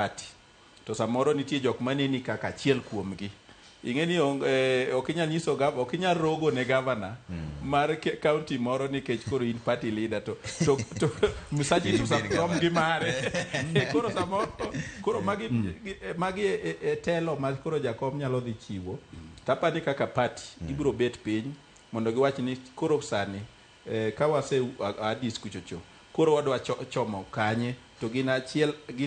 party to samoro nitie jok maneni kaka achiel kuomgi. Ing'eni ok inyal nyiso ok inyal rogo ne governor mar county moro nikech koro in party leader to Musaji to rom gi mare. Koro samoro koro magi telo ma koro jakom nyalo dhi chiwo. Tapani kaka party ibiro bet piny mondo giwach ni koro sani ka wase adis kuchocho koro wadwa chomo kanye to gin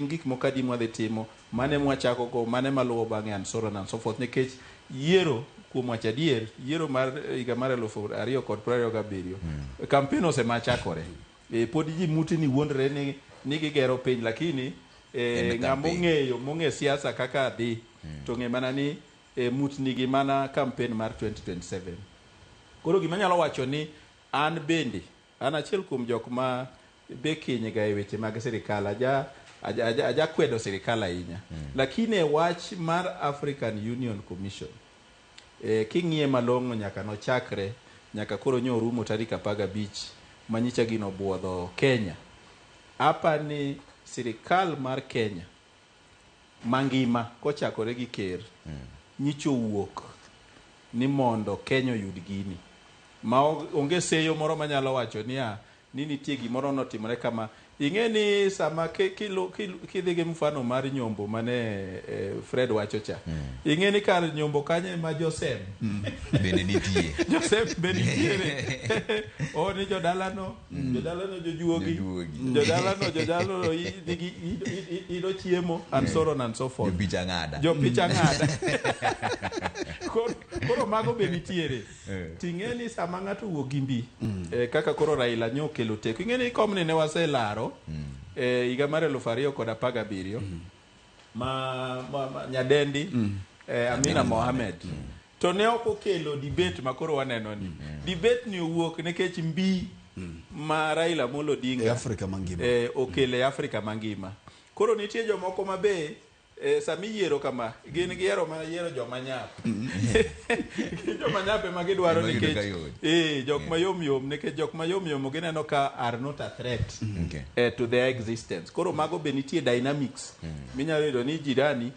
gik moko adi mwadhi timo, mane mwachako go, mane maluwo bang'e and so on and so forth. Nikech yiero kuom wacho adier, yiero mar higa mar 2027 kampen osemachakore. Pod ji muti ni wuondre ni gigero piny, lakini mong'e siasa kaka dhi to ng'e mana ni mut nigi mana kampen mar 2027. Koro gima nyalo wacho ni an bende an achiel kuom jok ma be kinyga e weche mag sirikal, aja kwedo sirikal ahinya. Lakini wach mar African Union Commission king'iye malong'o nyaka nochakre nyaka koro nyorumo tarik 15 manyicha gino buodho Kenya. Apa ni sirikal mar Kenya mangima kochakore gi ker nyicho wuok ni mondo Kenya oyud gini ma onge seyo moro manyalo wacho ni nitie gimoro notimore kama. Ing'eni sama kidhi gi mfano mar nyombo mane Fred wacho cha, ing'eni kar nyombo kanye ma Joseph bende nitie Joseph bende nitie ni jodalano jojuogi jodalano ido chiemo and so on and so forth, jo picha ng'ada koro mago be nitiere. Ting'eni sama ng'ato wuok gi mbi kaka koro Raila nyokelo teko, ing'eni komni ne waselaro higa mar 2017 ma nyadendi Amina Mohamed to ne ok okelo debate ma koro waneno ni debate ni owuok nikech mbi ma Raila Amolo Odinga Afrika mangima okele Afrika mangima. Koro nitie jomoko mabe sami yiero kama gin giero mana yiero joma nyap joma nyape ma gidwaro nikech jok mayom nikech jok mayom gineno ka are not a threat to their existence. Koro mago be nitie dynamics minyalo yudo ni jirani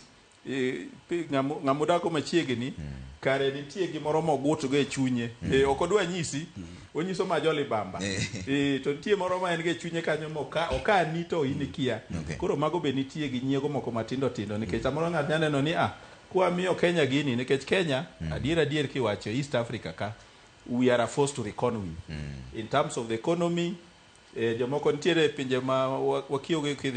ng'amudako machiegni kare nitie gimoro mogutgo e chunye ok odwa nyisi, onyiso majoli bamba to nitie moro ma en ge chunye kanyo okani to in kia. Koro mago be nitie gi nyiego moko matindo tindo nikech samoro ng'at nyaneno ni kwa miyo Kenya gini nikech Kenya adier kiwacho East Africa ka we are a force to reckon with in terms of the economy. Jomoko nitiere pinje ma wakiyo